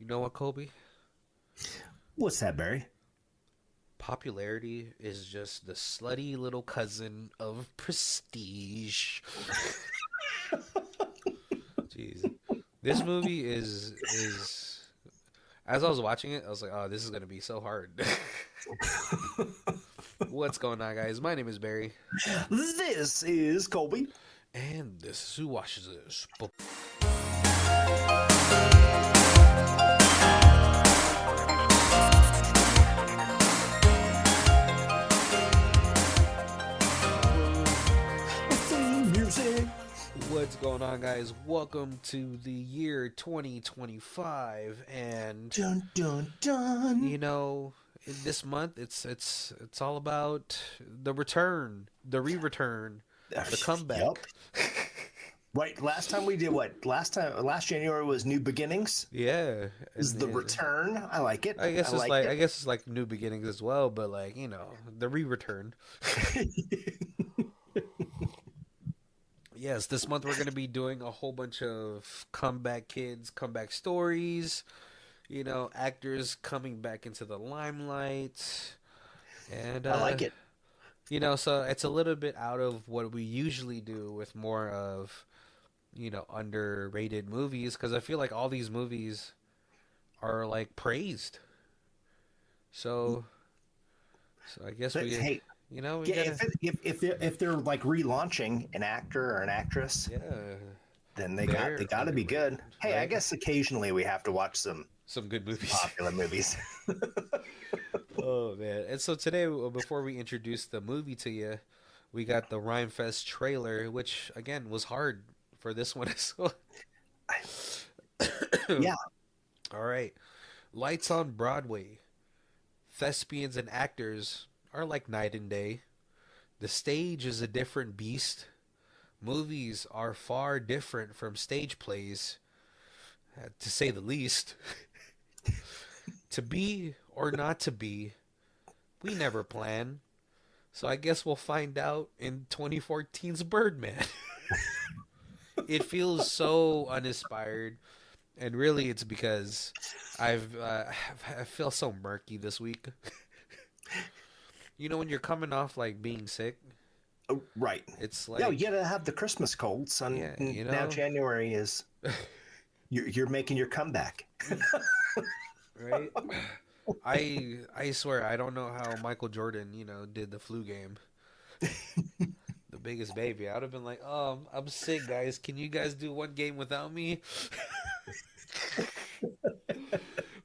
You know what, Kobe? What's that, Barry? Popularity is just the slutty little cousin of prestige. Jeez. This movie is as I was watching it, I was like, "Oh, this is going to be so hard." What's going on, guys? My name is Barry, This is Colby. and this is Who Watches This. Theme music. What's going on, guys? Welcome to the year 2025, and Dun dun dun. in this month it's all about the return, the re-return, the comeback. Yep. Right. Last time we did what? Last January was New Beginnings. Yeah, This is the return. I like it. I guess it's like like it. I guess it's like new beginnings as well, but like the re-return. Yes, this month we're gonna be doing a whole bunch of comeback kids, comeback stories. Actors coming back into the limelight, and I like it. so it's a little bit out of what we usually do with more of underrated movies because I feel like all these movies are like praised. So I guess But, we hey, you know we yeah, gotta if they're like relaunching an actor or an actress, yeah then they they're got to be good. underrated, Hey, I right? guess occasionally we have to watch some Some good movies. popular movies. Oh man! And so today, before we introduce the movie to you, we got the Rhymefest trailer, which again was hard for this one as well. Yeah. All right, lights on Broadway. Thespians and actors are like night and day. The stage is a different beast. Movies are far different from stage plays, to say the least. To be or not to be, we never plan. So I guess we'll find out in 2014's Birdman. It feels so uninspired, and really it's because I feel so murky this week. When you're coming off like being sick, Right. it's Yeah, like you gotta have the Christmas colds, and yeah, now January is you're making your comeback. right? I swear I don't know how Michael Jordan, did the flu game. The biggest baby. I would have been like, "Oh, I'm sick, guys. Can you guys do one game without me?"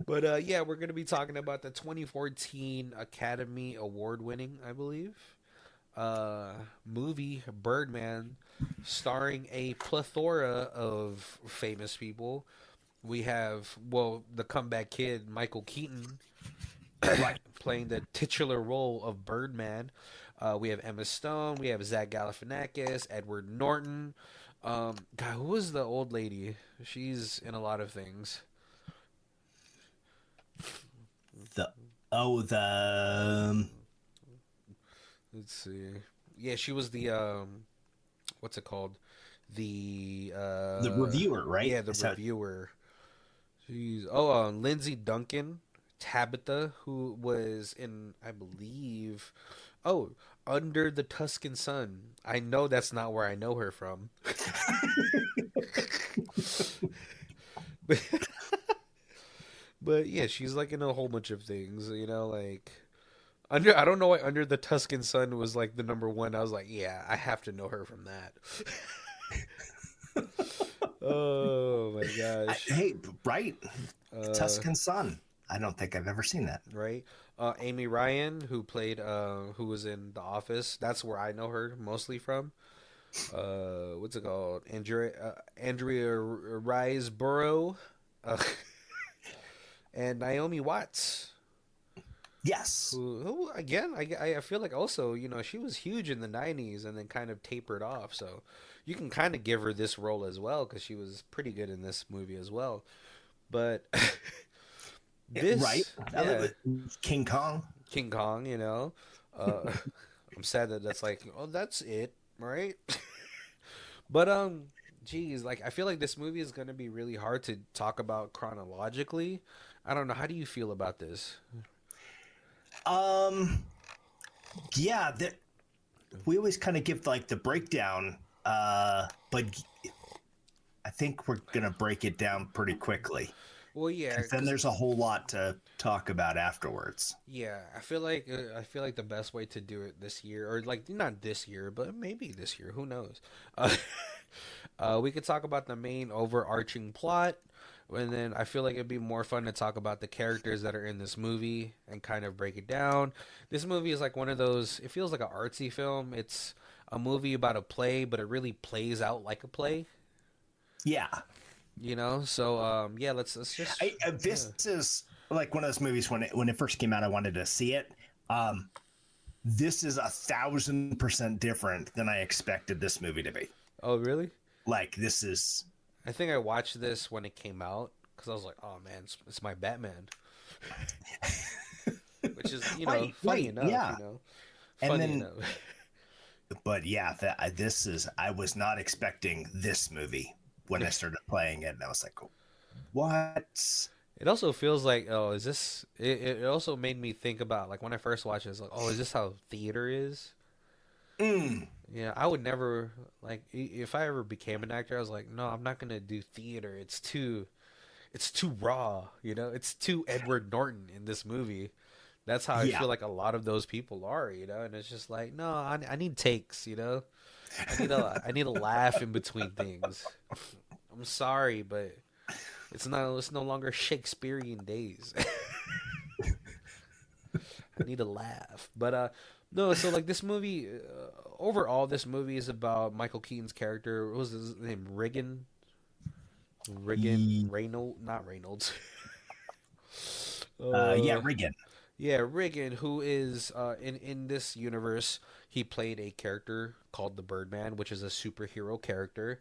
But yeah, we're gonna be talking about the 2014 Academy Award winning, I believe, movie Birdman, starring a plethora of famous people. We have the comeback kid Michael Keaton Right. playing the titular role of Birdman. We have Emma Stone. We have Zach Galifianakis, Edward Norton. God, who was the old lady? She's in a lot of things. The the Let's see. Yeah, she was the what's it called? The the reviewer, right? yeah, the So reviewer. She's Lindsay Duncan, Tabitha, who was in I believe, Under the Tuscan Sun. I know that's not where I know her from. but, but yeah, she's like in a whole bunch of things, like I don't know why Under the Tuscan Sun was like the number one. I was like, yeah, I have to know her from that. Oh my gosh. hey, right, Uh, Tuscan Sun. I don't think I've ever seen that. right. Amy Ryan, who played, who was in The Office. That's where I know her mostly from. What's it called? Andrea Riseborough, uh, and Naomi Watts. Yes. Who again? I feel like also she was huge in the '90s and then kind of tapered off. So you can kind of give her this role as well because she was pretty good in this movie as well. But Right. yeah, King Kong. King Kong. I'm sad that that's like, oh, that's it, right? But geez, like I feel like this movie is gonna be really hard to talk about chronologically. I don't know. How do you feel about this? Um, yeah, we always kind of give like the breakdown, but I think we're gonna break it down pretty quickly Well, yeah, because then because there's a whole lot to talk about afterwards. yeah, I feel like the best way to do it this year, or like not this year, but maybe this year, who knows? Uh, we could talk about the main overarching plot, and then I feel like it'd be more fun to talk about the characters that are in this movie and kind of break it down. This movie is like one of those. It feels like an artsy film. It's a movie about a play, but it really plays out like a play. Yeah, So yeah, let's just yeah. this is like one of those movies when it first came out, I wanted to see it. This is 1,000% different than I expected this movie to be. Oh, really? Like this is I think I watched this when it came out because I was like, "Oh man, it's my Batman," which is funny enough. yeah. And Funny then, enough. but yeah, I was not expecting this movie when I started playing it, and I was like, what? It also feels like, oh, is this? It also made me think about like when I first watched it, it's like, oh, is this how theater is? Mm, Yeah, I would never like if I ever became an actor, I was like, no, I'm not gonna do theater. It's too raw. It's too Edward Norton in this movie. That's how I yeah, feel like a lot of those people are, and it's just like, no, I need takes. I need a laugh in between things. I'm sorry, but it's no longer Shakespearean days. I need a laugh. But no, so like this movie overall this movie is about Michael Keaton's character. What was his name? Riggan Ye- Reynolds, not Reynolds. yeah, uh Riggan. Yeah, Riggan, who is in this universe, he played a character called the Birdman, which is a superhero character,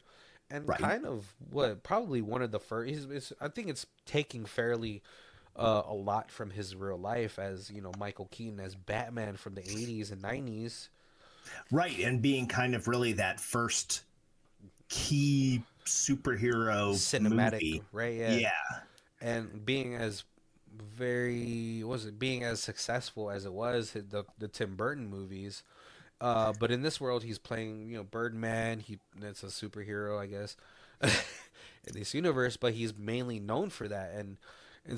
and Right, kind of what probably one of the first. I think it's taking fairly a lot from his real life as Michael Keaton as Batman from the 80s and 90s. right, and being kind of really that first key superhero Cinematic, movie. right? Yeah, Yeah, and being as successful as it was the Tim Burton movies. But in this world, he's playing, Birdman. It's a superhero, I guess, in this universe. But he's mainly known for that, and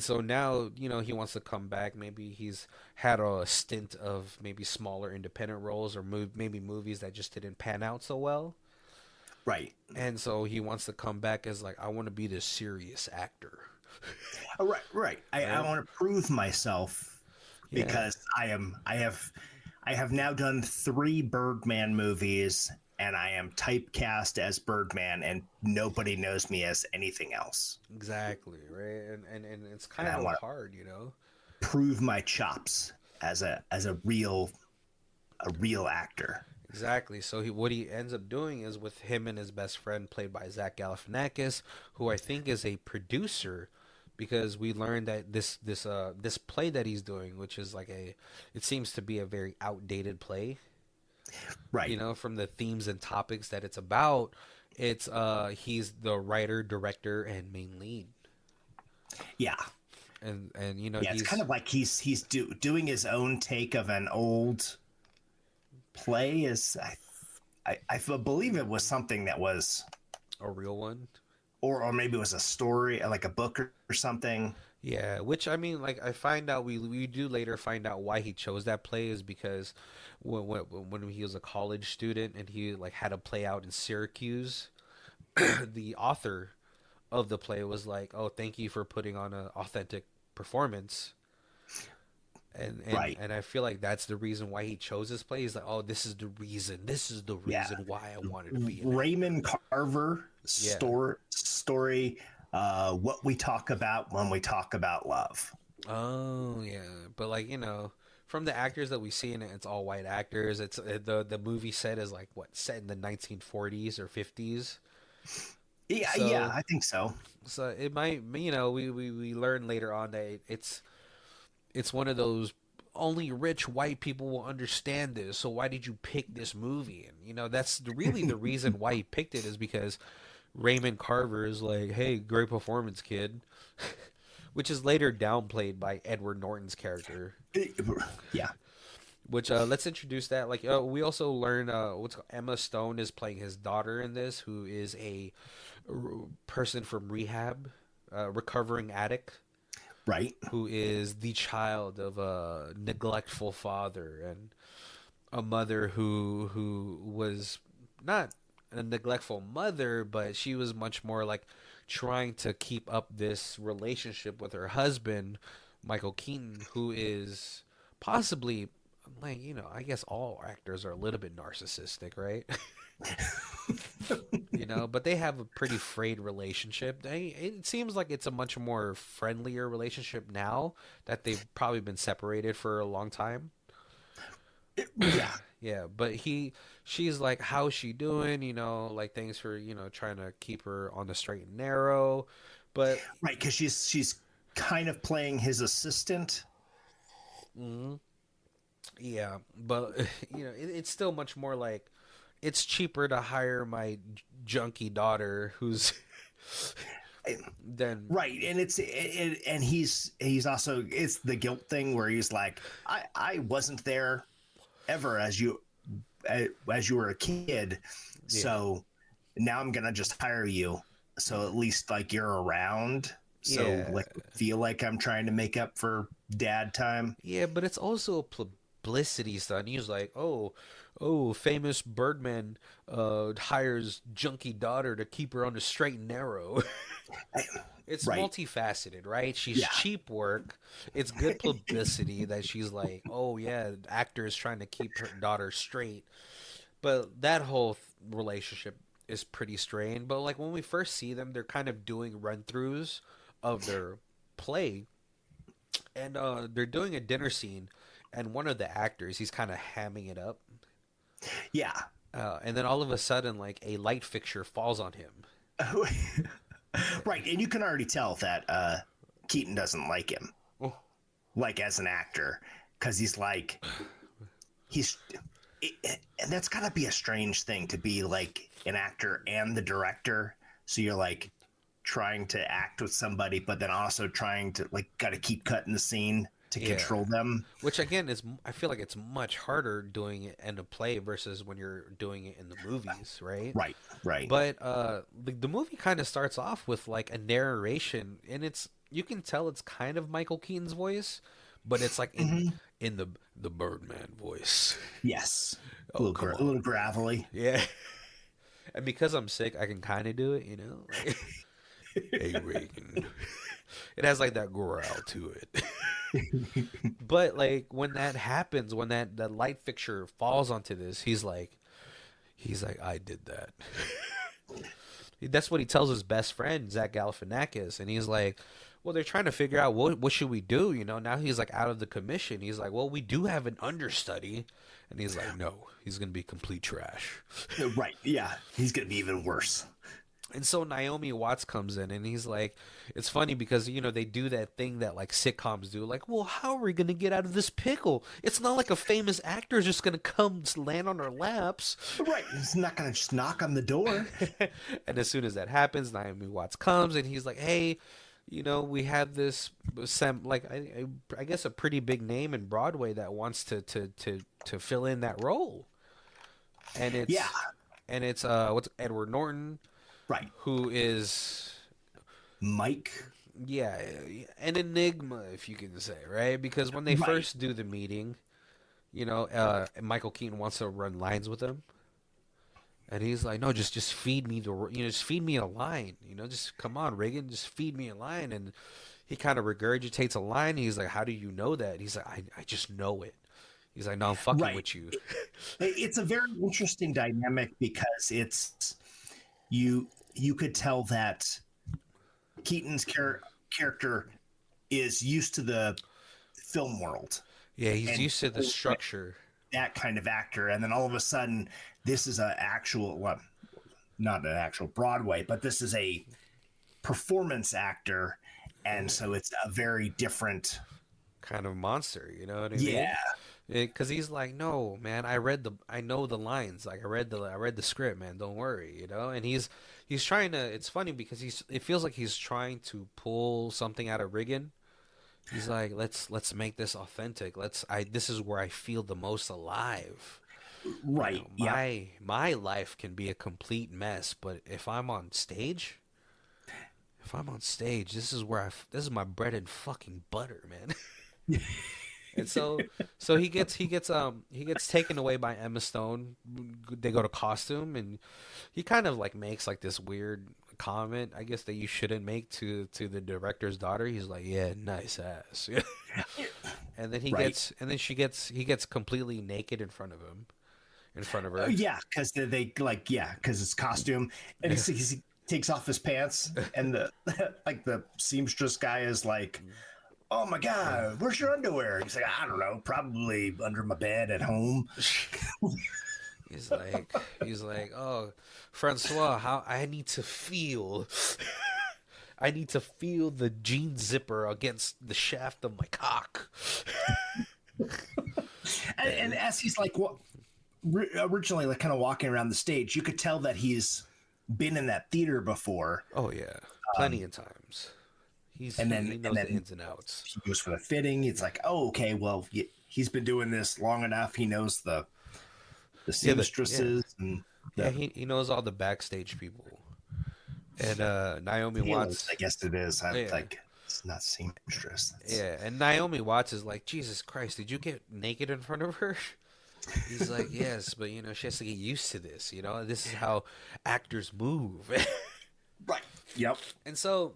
so now, he wants to come back. Maybe he's had a stint of maybe smaller independent roles or maybe movies that just didn't pan out so well. right. And so he wants to come back as like, I want to be this serious actor. Right, right. I Right? want to prove myself Yeah, because I have now done 3 Birdman movies and I am typecast as Birdman and nobody knows me as anything else. exactly. Right. And it's And kind I of want to hard. prove my chops as a real actor. Exactly. So what he ends up doing is with him and his best friend, played by Zach Galifianakis, who I think is a producer, because we learned that this play that he's doing, which is like it seems to be a very outdated play, Right. from the themes and topics that it's about. It's he's the writer, director, and main lead, Yeah. and Yeah, it's kind of like he's doing his own take of an old play. I believe it was something that was, a real one. or maybe it was a story, like a book or something. Yeah, which I mean, like I find out we do later find out why he chose that play is because when he was a college student and he like had a play out in Syracuse, the author of the play was like, "Oh, thank you for putting on an authentic performance." And Right. and I feel like that's the reason why he chose this play. He's like, "Oh, this is the reason. This is the Yeah. reason why I wanted to be an actor." Raymond Carver Yeah. story. What we talk about when we talk about love. Oh yeah, but like from the actors that we see in it, it's all white actors. It's the movie set is like what set in the 1940s or 50s. Yeah, yeah, So I think so. so it might we learn later on that it's one of those only rich white people will understand this. So why did you pick this movie? And that's really the reason why he picked it is because Raymond Carver is like, "Hey, great performance, kid," which is later downplayed by Edward Norton's character. Yeah. Which let's introduce that. Like, we also learn Emma Stone is playing his daughter in this, who is a person from rehab, recovering addict, Right. who is the child of a neglectful father and a mother who was not a neglectful mother, but she was much more like trying to keep up this relationship with her husband, Michael Keaton, who is possibly like, I guess all actors are a little bit narcissistic, right? But they have a pretty frayed relationship. It seems like it's a much more friendlier relationship now that they've probably been separated for a long time. Yeah. Yeah, but she's like, how's she doing? Like, thanks for, trying to keep her on the straight and narrow. But Right, because she's kind of playing his assistant. yeah, but it's still much more like it's cheaper to hire my junkie daughter who's then Right, and and he's also, it's the guilt thing where he's like, I wasn't there ever as you were a kid, so now I'm gonna just hire you, so at least like you're around, so like feel like I'm trying to make up for dad time. Yeah, but it's also a publicity stunt. He was like, oh, famous Birdman hires junkie daughter to keep her on the straight and narrow. It's Right. multifaceted, right? She's cheap work. It's good publicity that she's like, oh yeah, the actor is trying to keep her daughter straight. But that whole relationship is pretty strained. But like when we first see them, they're kind of doing run-throughs of their play, and they're doing a dinner scene, and one of the actors, he's kind of hamming it up. Yeah. And then all of a sudden, like a light fixture falls on him. Right, and you can already tell that Keaton doesn't like him, like as an actor, because and that's gotta be a strange thing to be like an actor and the director. So you're like trying to act with somebody, but then also trying to like gotta keep cutting the scene to control them. Which again I feel like it's much harder doing it in a play versus when you're doing it in the movies, right? Right. But the movie kind of starts off with like a narration, and you can tell it's kind of Michael Keaton's voice, but it's like in the Birdman voice. Yes. Oh, a little gravelly. Yeah. And because I'm sick, I can kind of do it, Like, hey, Reagan. It has like that growl to it. But like when that happens, when that light fixture falls onto this, he's like, I did that. That's what he tells his best friend, Zach Galifianakis, and he's like, well, they're trying to figure out what should we do, Now he's like out of the commission. He's like, well, we do have an understudy, and he's like, no, he's gonna be complete trash. Right, yeah, he's gonna be even worse. And so Naomi Watts comes in, and he's like, it's funny because, they do that thing that like sitcoms do. Like, well, how are we going to get out of this pickle? It's not like a famous actor is just going to come land on our laps. Right. He's not going to just knock on the door. And as soon as that happens, Naomi Watts comes, and he's like, hey, we have this, I guess a pretty big name in Broadway that wants to fill in that role. And it's what's Edward Norton. Right. Who is Mike? Yeah, an enigma, if you can say, right? Because when they first do the meeting, Michael Keaton wants to run lines with him, and he's like, "No, just feed me just feed me a line, just come on, Riggan, just feed me a line." And he kind of regurgitates a line. And he's like, "How do you know that?" He's like, "I just know it." He's like, "No, I'm fucking with you." It's a very interesting dynamic because it's you could tell that Keaton's character is used to the film world. Yeah, he's used to the structure. That kind of actor, and then all of a sudden, this is not an actual Broadway, but this is a performance actor, and so it's a very different kind of monster. You know what I mean? Yeah. Because he's like, no, man, I know the lines. Like I read the script, man. Don't worry, you know. And he's trying to. It's funny because it feels like he's trying to pull something out of Riggan. He's like, let's make this authentic. This is where I feel the most alive. You Right. know, Yep. my life can be a complete mess, but if I'm on stage, this is my bread and fucking butter, man. And so he gets taken away by Emma Stone. They go to costume, and he kind of like makes like this weird comment, I guess, that you shouldn't make to the director's daughter. He's like, "Yeah, nice ass." And then Right. he gets completely naked in front of him, in front of her. Yeah, because they like because it's costume, and he takes off his pants, and the like the seamstress guy is like, "Oh my god, where's your underwear?" He's like, "I don't know, probably under my bed at home." He's like, "Oh, Francois, how I need to feel." I need to feel the jean zipper against the shaft of my cock. And as he's like originally like kind of walking around the stage, you could tell that he's been in that theater before. Oh yeah, plenty of times. And He and knows the then ins and outs. he goes for the fitting. It's like, oh, okay, well, he's been doing this long enough. He knows the seamstresses and Yeah, the he knows all the backstage people. And Naomi tailors, Watts. I guess it is. I'm Yeah. like, it's not seamstress. Yeah, and Naomi Watts is like, Jesus Christ, did you get naked in front of her? He's like, yes, but you know, she has to get used to this. You know, this is how actors move. Right. Yep. And so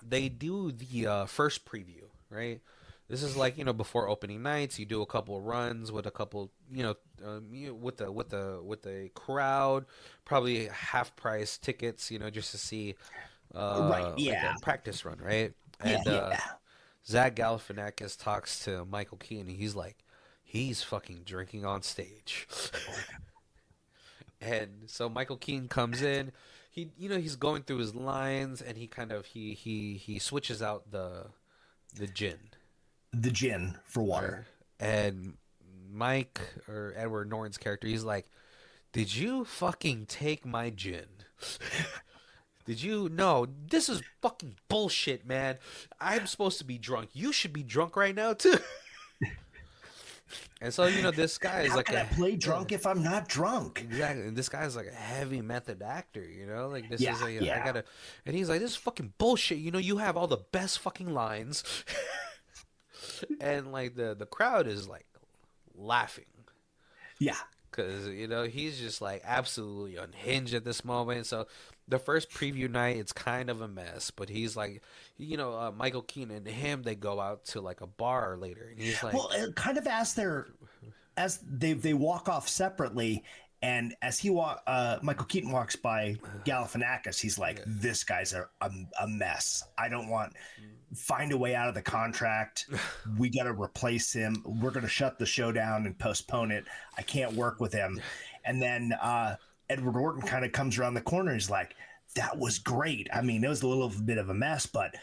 they do the first preview, right? This is like, you know, before opening nights. You do a couple runs with a couple, with the crowd, probably half price tickets, you know, just to see Right. like Yeah. a practice run, right? Yeah. And Yeah. Zach Galifianakis talks to Michael Keaton, and he's like, he's fucking drinking on stage. And so Michael Keaton comes in. He's going through his lines, and he kind of he switches out the gin. The gin for water. And Mike, or Edward Norton's character, he's like, "Did you fucking take my gin? Did you? No, this is fucking bullshit, man. I'm supposed to be drunk. You should be drunk right now too." And so, this guy is How like can I play drunk if I'm not drunk? exactly. And this guy's like a heavy method actor, like this Yeah, is a yeah. I gotta, and he's like, this is fucking bullshit. You have all the best fucking lines, and like the crowd is like laughing Yeah. because he's just like absolutely unhinged at this moment. So the first preview night, it's kind of a mess, but he's like, Michael Keaton and him, they go out to like a bar later, and he's like, Well, kind of as they walk off separately, and as Michael Keaton walks by Galifianakis, he's like, "This guy's a mess. I don't want. Find a way out of the contract. We got to replace him. We're going to shut the show down and postpone it. I can't work with him." And then Edward Norton kind of comes around the corner. He's like, "That was great. I mean, it was a little bit of a mess, but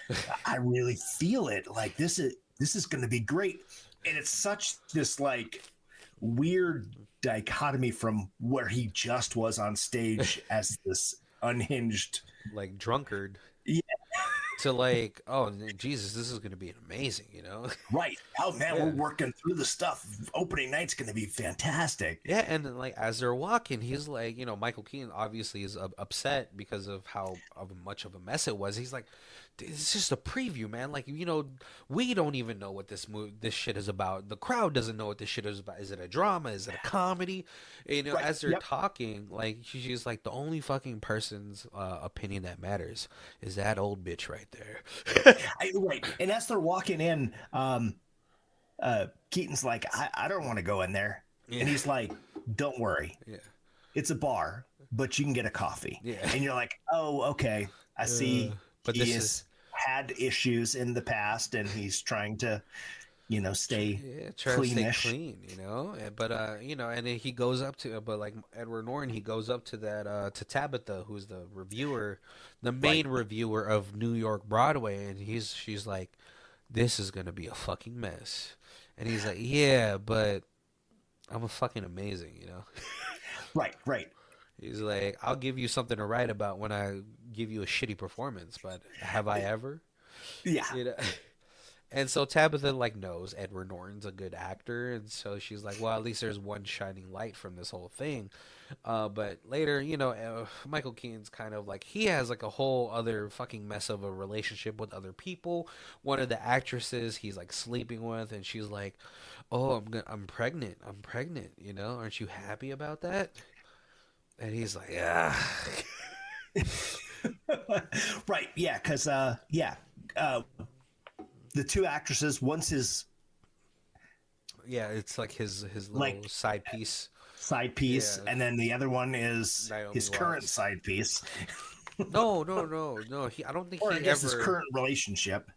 I really feel it. Like this is going to be great." And it's such this like weird dichotomy from where he just was on stage as this unhinged like drunkard. Yeah. To like, oh Jesus, this is gonna be amazing, Right. Oh man, we're working through the stuff. Opening night's gonna be fantastic. Yeah, and then, like as they're walking, he's like, Michael Keaton obviously is upset because of how much of a mess it was. He's like, it's just a preview, man. Like, we don't even know what this shit is about. The crowd doesn't know what this shit is about. Is it a drama? Is it a comedy? And, Right. as they're talking, like she's like, the only fucking person's opinion that matters is that old bitch right there. Right. And as they're walking in, Keaton's like, I don't want to go in there. Yeah. And he's like, don't worry. Yeah. It's a bar, but you can get a coffee. Yeah. And you're like, oh, okay. I see. But he this has had issues in the past, and he's trying to, stay trying to stay cleanish. clean, But and then he goes up to, but like Edward Norton, he goes up to that to Tabitha, who's the reviewer, the main reviewer of New York Broadway, and she's like, this is gonna be a fucking mess. And he's like, yeah, but I'm a fucking amazing, Right, right. He's like, I'll give you something to write about when I give you a shitty performance, but have I ever? Yeah. You know? And so Tabitha like knows Edward Norton's a good actor, and so she's like, well, at least there's one shining light from this whole thing. But later, Michael Keaton's kind of like he has like a whole other fucking mess of a relationship with other people. One of the actresses he's like sleeping with, and she's like, "Oh, I'm pregnant. I'm pregnant. Aren't you happy about that?" And he's like, "Yeah." Right. Yeah. Because the two actresses, one's his Yeah, it's like his little like side piece. side piece, Yeah, and then the other one is Naomi his current Watts. side piece, No, no, no, no. I don't think or I he guess his ever. current relationship,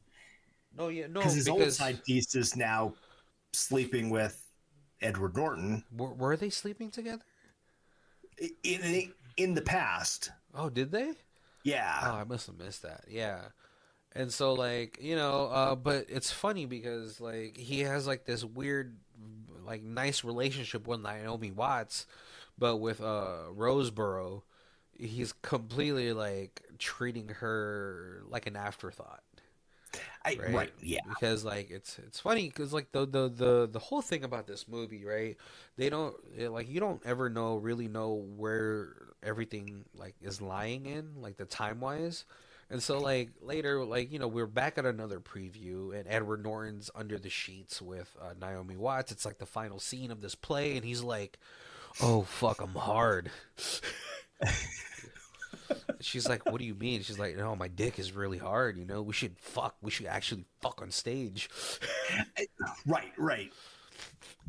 No, yeah, because no, his old because side piece is now sleeping with Edward Norton were they sleeping together? in the past. Oh, did they? Oh, Yeah. I must have missed that. Yeah. And so like, but it's funny because like he has like this weird like nice relationship with Naomi Watts, but with Roseboro, he's completely like treating her like an afterthought. Right? Right. Yeah. Because like it's funny because like the whole thing about this movie, right? They don't like you don't ever really know where everything like is lying in like the time wise. And so like later like we're back at another preview and Edward Norton's under the sheets with Naomi Watts. It's like the final scene of this play and he's like, "Oh fuck, I'm hard." She's like, "What do you mean?" She's like, "No, my dick is really hard. We should fuck. We should actually fuck on stage." Right. Right.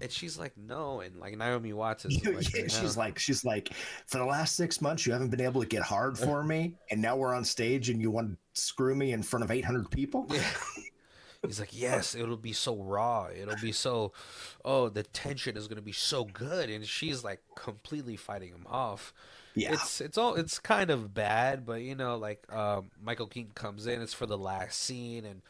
And she's like, "No." And like Naomi Watts is like, She's like, for the last 6 months, you haven't been able to get hard for me, and now we're on stage, and you want to screw me in front of 800 people? yeah. He's like, "Yes, it'll be so raw. It'll be so, oh, the tension is gonna be so good." And she's like completely fighting him off. Yeah. It's kind of bad, but like Michael Keaton comes in. It's for the last scene, and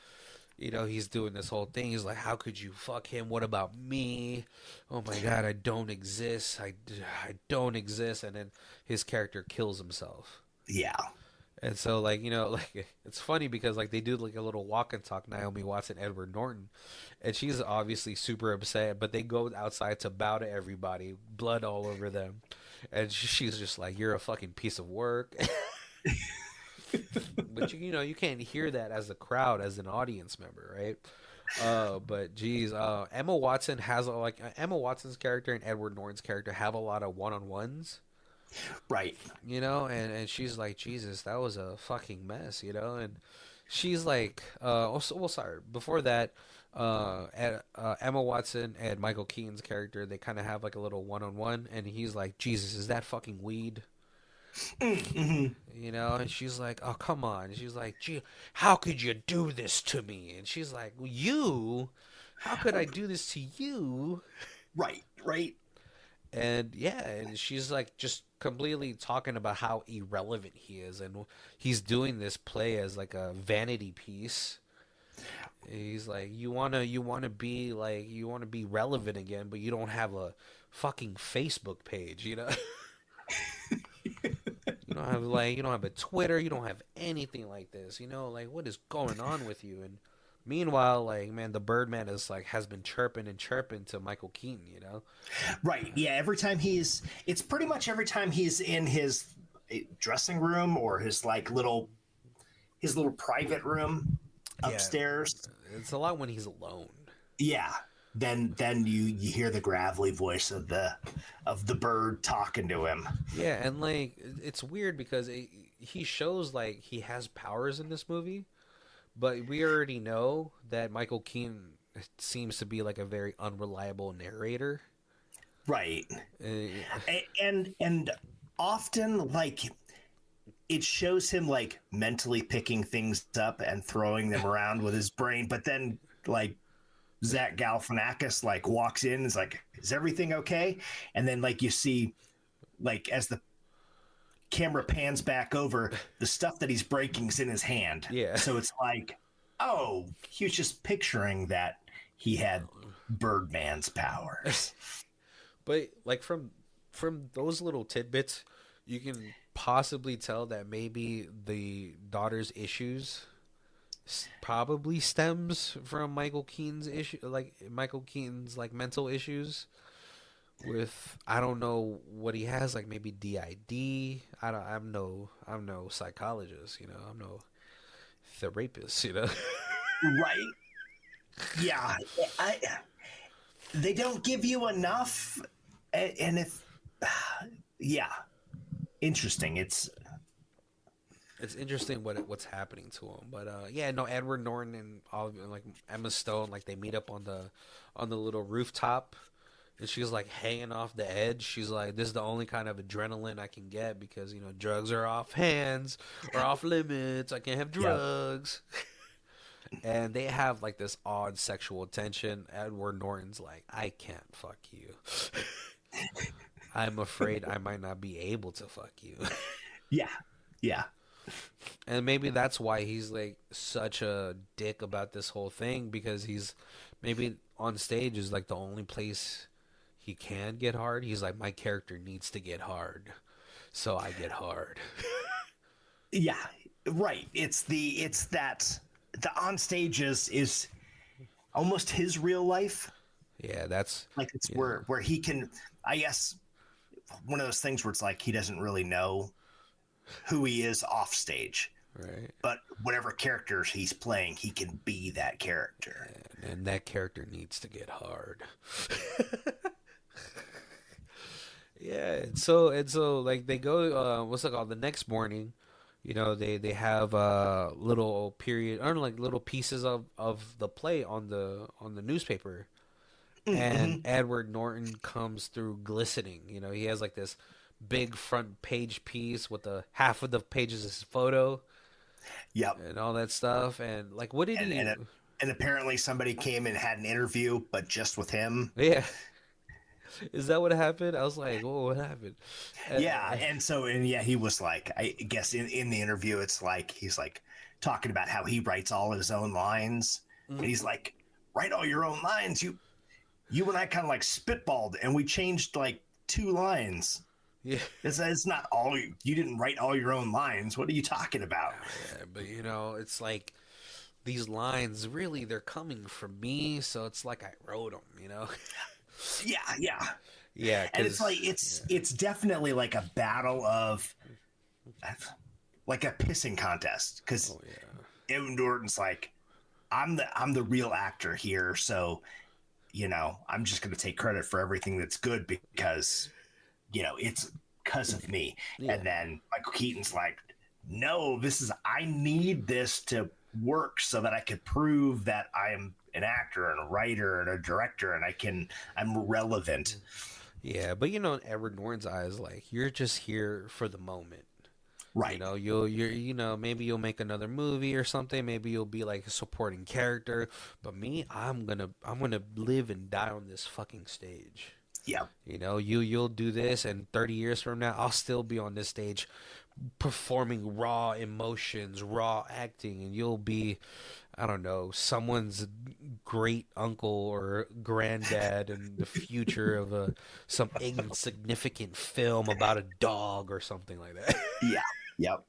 he's doing this whole thing. He's like, "How could you fuck him? What about me? Oh my God, I don't exist. I don't exist." And then his character kills himself. Yeah. And so, like, like it's funny because like they do like a little walk and talk, Naomi Watts and Edward Norton, and she's obviously super upset. But they go outside to bow to everybody, blood all over them, and she's just like, "You're a fucking piece of work." But you can't hear that as a crowd, as an audience member, right? But geez, Emma Watson has Emma Watson's character and Edward Norton's character have a lot of one-on-ones. Right. And she's like, Jesus, that was a fucking mess, and she's like, sorry, before that, Emma Watson and Michael Keaton's character, they kind of have like a little one-on-one, and he's like, Jesus, is that fucking weed? Mm-hmm. And she's like, oh, come on. And she's like, gee, how could you do this to me? And she's like, you? How could I do this to you? Right. Right. And yeah, and she's like just completely talking about how irrelevant he is, and he's doing this play as like a vanity piece. He's like, you wanna be relevant again, but you don't have a fucking Facebook page, You don't have a Twitter, you don't have anything like this, like what is going on with you? And meanwhile, like, man, the Birdman is like has been chirping and chirping to Michael Keaton. Right. Yeah. It's pretty much every time he's in his dressing room or his little private room upstairs. Yeah, it's a lot when he's alone. Yeah. Then you hear the gravelly voice of the bird talking to him. Yeah, and like it's weird because he shows like he has powers in this movie. But we already know that Michael Keaton seems to be like a very unreliable narrator. Right. Uh, And often like it shows him like mentally picking things up and throwing them around with his brain, but then like Zach Galifianakis like walks in and is like, "Is everything okay?" And then like you see like as the camera pans back over, the stuff that he's breaking's in his hand. Yeah. So it's like, oh, he was just picturing that he had Birdman's powers. But like from those little tidbits, you can possibly tell that maybe the daughter's issues probably stems from Michael Keaton's issue, like Michael Keaton's like mental issues with I don't know what he has, like maybe DID. I don't. I'm no psychologist, you know. I'm no therapist, you know. Right? Yeah. I they don't give you enough, and if yeah, interesting. It's interesting what's happening to him, but yeah, no, Edward Norton and all like Emma Stone, like they meet up on the little rooftop, and she's like hanging off the edge. She's like, "This is the only kind of adrenaline I can get because you know drugs are off hands or off limits. I can't have Yeah. drugs." And they have like this odd sexual tension. Edward Norton's like, "I can't fuck you. I'm afraid I might not be able to fuck you." Yeah. Yeah. And maybe that's why he's like such a dick about this whole thing because he's maybe on stage is like the only place he can get hard. He's like, my character needs to get hard, so I get hard. Yeah. Right. It's that the on stage is almost his real life. Yeah, that's Like it's yeah, where he can, I guess, one of those things where it's like he doesn't really know who he is off stage, right. but whatever characters he's playing, he can be that character. And that character needs to get hard. Yeah, and so like they go what's it called the next morning, you know, they have little period or like little pieces of the play on the newspaper. And Mm-hmm. Edward Norton comes through glistening. You know, he has like this big front page piece with the half of the pages is his photo Yep. and all that stuff. And like, what did And he? and apparently somebody came and had an interview, but just with him. Yeah, is that what happened? I was like, oh, what happened? Yeah, and yeah, he was like, I guess in the interview, it's like he's like talking about how he writes all his own lines, and he's like, write all your own lines. You and I kind of like spitballed, and we changed like 2 lines. Yeah, It's not all you didn't write all your own lines. What are you talking about? yeah, but you know, it's like these lines really they're coming from me, so it's like I wrote them. You know? Yeah, yeah. Yeah, And it's because like it's definitely like a battle of like a pissing contest because oh yeah, Evan Norton's like I'm the real actor here, so you know I'm just going to take credit for everything that's good because you know it's because of me. yeah. And then Michael Keaton's like, no, I need this to work so that I could prove that I'm an actor and a writer and a director and I'm relevant. Yeah, but you know, in Edward Norton's eyes, like you're just here for the moment. You Right. know, you know, maybe you'll make another movie or something. Maybe you'll be like a supporting character. But me, I'm gonna live and die on this fucking stage. Yeah. You know, you'll do this, and 30 years from now, I'll still be on this stage, performing raw emotions, raw acting, and you'll be, I don't know, someone's great uncle or granddad in the future of some insignificant film about a dog or something like that. Yeah. Yep.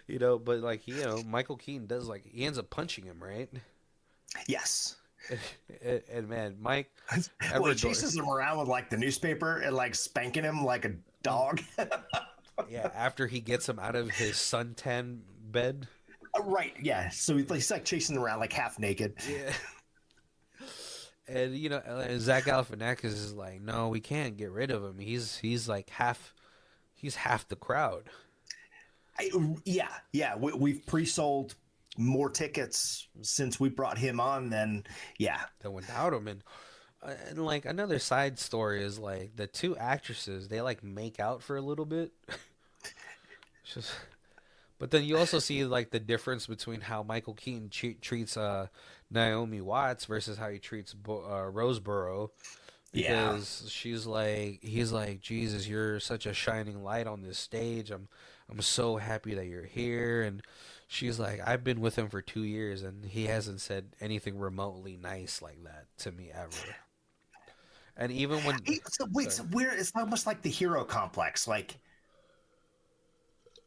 You know, but like you know, Michael Keaton does like he ends up punching him, right? Yes. And man, Mike, Well, he Edward chases him around with like the newspaper and like spanking him like a dog. yeah, after he gets him out of his suntan bed. Right. Yeah. So he's like chasing him around like half naked. Yeah. And you know, Zach Galifianakis is like, no, we can't get rid of him. He's like he's half the crowd. Yeah. Yeah. We've pre-sold more tickets since we brought him on than yeah. That without him, and like another side story is like the two actresses they like make out for a little bit. It's just, but then you also see like the difference between how Michael Keaton treats Naomi Watts versus how he treats Roseboro. Yeah. Because he's like, Jesus, you're such a shining light on this stage. I'm so happy that you're here, and She's like, I've been with him for 2 years, and he hasn't said anything remotely nice like that to me ever. And even when, So wait, sorry, so where it's almost like the hero complex. Like,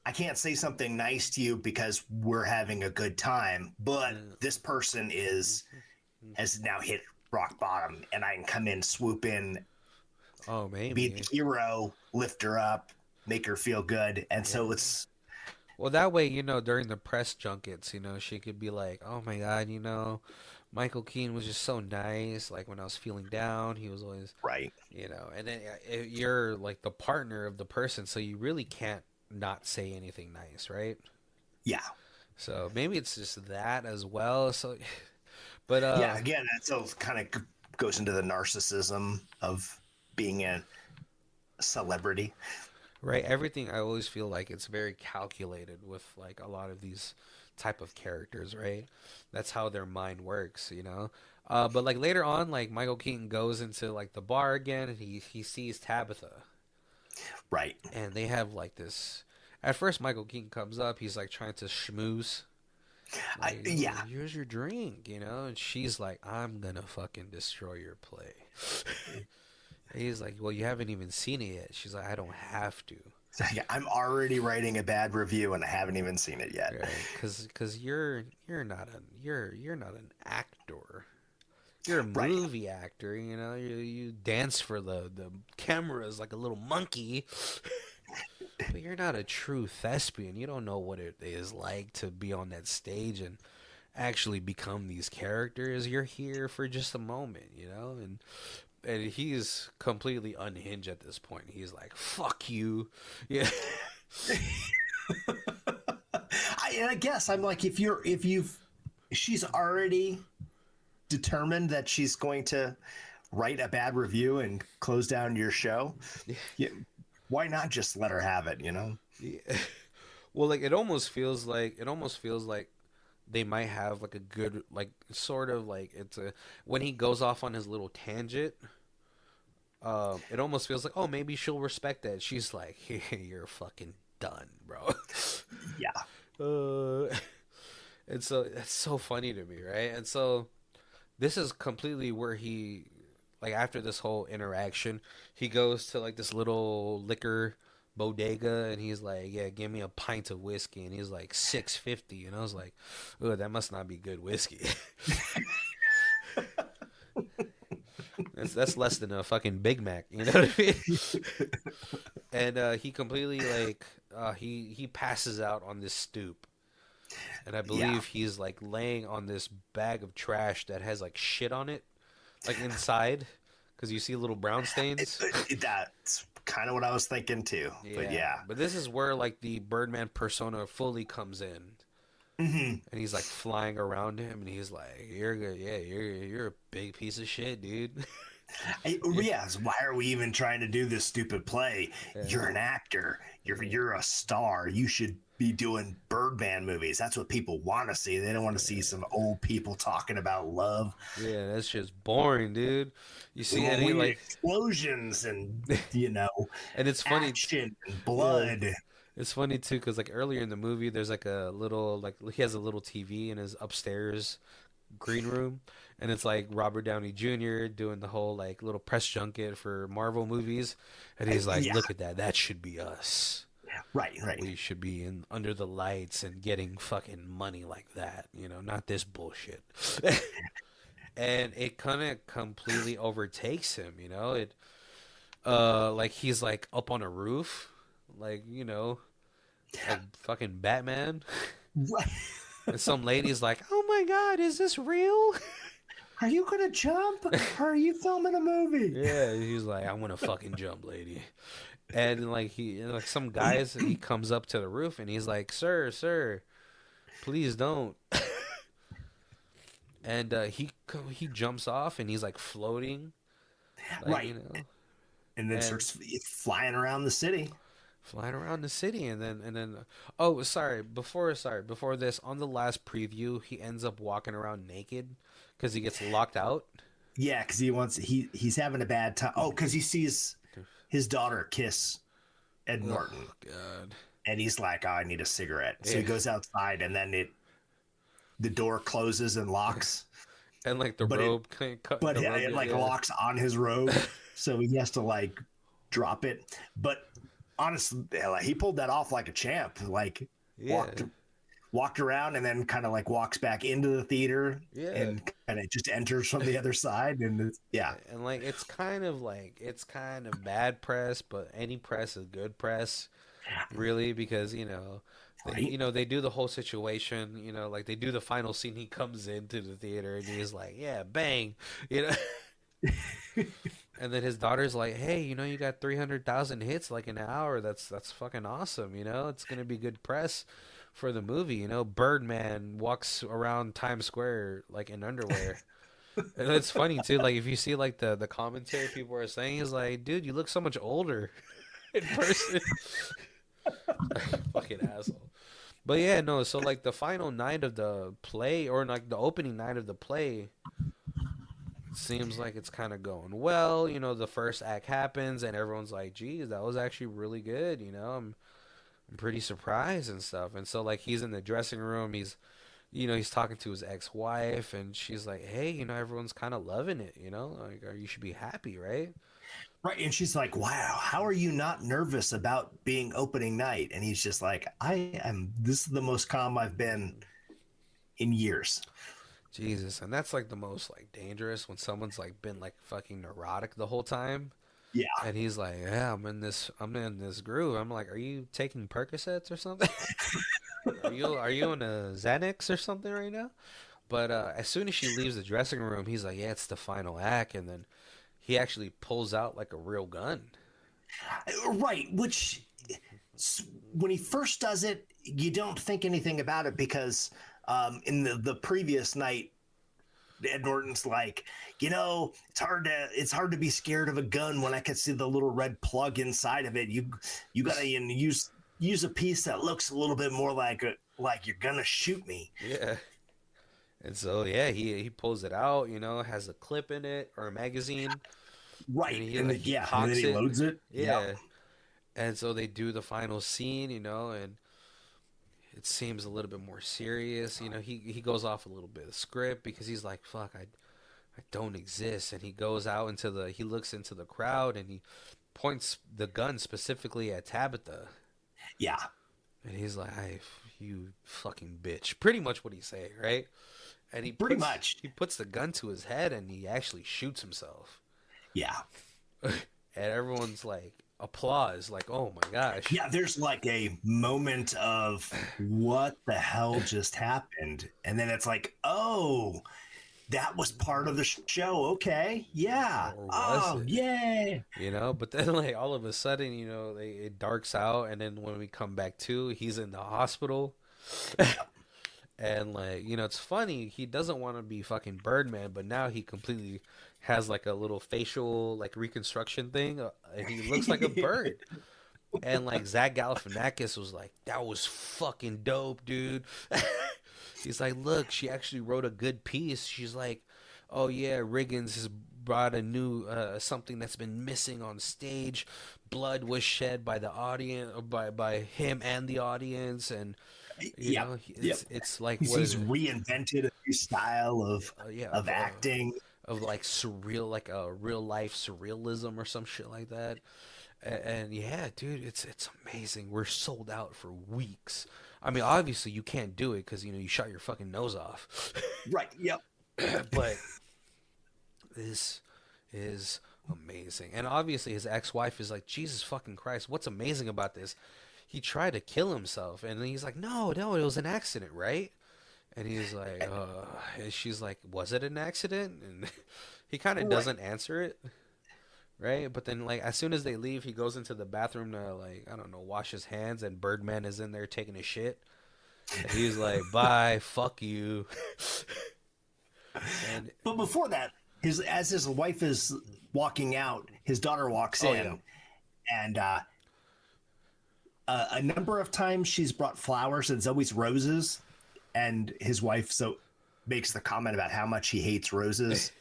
I can't say something nice to you because we're having a good time, but this person has now hit rock bottom, and I can come in, swoop in, oh be the maybe, hero, lift her up, make her feel good, and yeah. so it's Well, that way, during the press junkets, she could be like, "Oh my God, Michael Keaton was just so nice. Like when I was feeling down, he was always, right. And then you're like the partner of the person, so you really can't not say anything nice, right? Yeah, So maybe it's just that as well. So, but yeah. Again, that so kind of goes into the narcissism of being a celebrity. right, everything I always feel like it's very calculated with like a lot of these type of characters, right? That's how their mind works. But like later on, like Michael Keaton goes into like the bar again, and he sees Tabitha, Right. and they have like this. At first, Michael Keaton comes up, he's like trying to schmooze, like, oh, Yeah. here's your drink. And she's like, I'm gonna fucking destroy your play. He's like, well, you haven't even seen it yet. She's like, I don't have to. I'm already writing a bad review and I haven't even seen it yet. Right, because you're not an actor. You're a Right. movie actor. You dance for the cameras like a little monkey, but you're not a true thespian. You don't know what it is like to be on that stage and actually become these characters. You're here for just a moment. And he's completely unhinged at this point. He's like, "Fuck you." Yeah. I guess I'm like, she's already determined that she's going to write a bad review and close down your show. Yeah, why not just let her have it? Yeah. Well, like it almost feels like they might have like a good like sort of like it's a when he goes off on his little tangent. It almost feels like, oh, maybe she'll respect that. She's like, hey, you're fucking done, bro. Yeah. And so that's so funny to me, right? And so this is completely where like after this whole interaction, he goes to like this little liquor bodega and he's like, yeah, give me a pint of whiskey, and he's like 6.50, and I was like, oh, that must not be good whiskey. That's less than a fucking Big Mac, you know what I mean? And he completely like he passes out on this stoop, and I Yeah. believe he's like laying on this bag of trash that has like shit on it, like inside, because you see little brown stains. That's kind of what I was thinking too. But Yeah, yeah. but this is where like the Birdman persona fully comes in, Hmm. and he's like flying around him, and he's like, "You're good, yeah, you're a big piece of shit, dude." Yes. Why are we even trying to do this stupid play? Yeah. You're an actor. You're a star. You should be doing Birdman movies. That's what people want to see. They don't want to see some old people talking about love, Yeah, that's just boring, dude. You see any weird like, explosions, and and it's funny, action and yeah, blood. it's funny too, because like earlier in the movie, there's like a little like he has a little TV in his upstairs green room, and it's like Robert Downey Jr. doing the whole like little press junket for Marvel movies, and he's like, Yeah. "Look at that, that should be us. Right. Right. We should be in under the lights and getting fucking money like that, not this bullshit." And it kind of completely overtakes him. Like he's like up on a roof, like like fucking Batman. Right. And some lady's like, "Oh my God, is this real?" Are you gonna jump? Or are you filming a movie? Yeah, he's like, "I'm gonna fucking jump, lady." And like some guys, he comes up to the roof and he's like, "Sir, please don't." And he jumps off and he's like floating, like Right. And then and starts flying around the city. flying around the city, and then oh, before this, on the last preview, he ends up walking around naked because he gets locked out. Yeah, because he's having a bad time. Oh, because he sees his daughter kiss Ed Norton, Oh God. and he's like, "Oh, I need a cigarette." So he Yeah. goes outside, and then the door closes and locks, And like the but robe can't cut but the robe. it like Yeah. locks on his robe, so he has to like drop it. But honestly, like, he pulled that off like a champ. Like Yeah. walked around and then kind of like walks back into the theater Yeah. and kind of just enters from the other side. And yeah, And like it's kind of bad press, but any press is good press, really, because right. they do the whole situation, like they do the final scene. He comes into the theater and he's like, yeah, bang, you know. And then his daughter's like, hey, you got 300,000 hits like an hour. That's fucking awesome. It's gonna be good press for the movie. Birdman walks around Times Square like in underwear. And it's funny too, like if you see like the commentary people are saying, is like, dude, you look so much older in person. Fucking asshole. But yeah, no, so like the final night of the play, or like the opening night of the play, it seems like it's kind of going well. The first act happens and everyone's like, geez, that was actually really good. I'm pretty surprised and stuff. And so like he's in the dressing room, he's talking to his ex-wife, and she's like, hey, everyone's kind of loving it, like, you should be happy, right? Right. And she's like, wow, how are you not nervous about being opening night? And he's just like, this is the most calm I've been in years. Jesus. And that's like the most like dangerous, when someone's like been like fucking neurotic the whole time. Yeah. And he's like, yeah, I'm in this groove. I'm like, are you taking Percocets or something? Are you on a Xanax or something right now? But as soon as she leaves the dressing room, he's like, yeah, it's the final act. And then he actually pulls out like a real gun. Right. Which, when he first does it, you don't think anything about it, because in the previous night, Ed Norton's like, it's hard to be scared of a gun when I can see the little red plug inside of it. You gotta use a piece that looks a little bit more like you're gonna shoot me. Yeah. And so yeah, he pulls it out, has a clip in it or a magazine. Right. And he and cocks then he it. loads it. Yeah. Yep. And so they do the final scene, and it seems a little bit more serious. He goes off a little bit of script because he's like, fuck, I don't exist. And he goes out he looks into the crowd and he points the gun specifically at Tabitha. Yeah. And he's like, you fucking bitch. Pretty much what he's saying, right? And he puts the gun to his head and he actually shoots himself. Yeah. And everyone's like, applause, like, oh my gosh. Yeah, there's like a moment of what the hell just happened, and then it's like, oh, that was part of the show. Okay, yeah. Or was it? Yay. But then like all of a sudden, it darks out, and then when we come back to, he's in the hospital. And like, it's funny, he doesn't want to be fucking Birdman, but now he completely has like a little facial like reconstruction thing, and he looks like a bird. And like Zach Galifianakis was like, that was fucking dope, dude. He's like, look, she actually wrote a good piece. She's like, oh yeah, Riggins has brought a new something that's been missing on stage. Blood was shed by the audience, by him and the audience, and it's like he's reinvented a new style of acting, of like surreal, like a real life surrealism or some shit like that. And yeah, dude, it's amazing. We're sold out for weeks. I mean, obviously you can't do it because you shot your fucking nose off. Right. Yep. But this is amazing. And obviously his ex-wife is like, Jesus fucking Christ, what's amazing about this? He tried to kill himself, and he's like, no, it was an accident, right? And he's like, and she's like, was it an accident? And he kind of doesn't answer it, right? But then, like, as soon as they leave, he goes into the bathroom to, like, I don't know, wash his hands, and Birdman is in there taking a shit. And he's like, bye, fuck you. But before that, as his wife is walking out, his daughter walks in, and a number of times she's brought flowers, and it's always roses. And his wife makes the comment about how much he hates roses.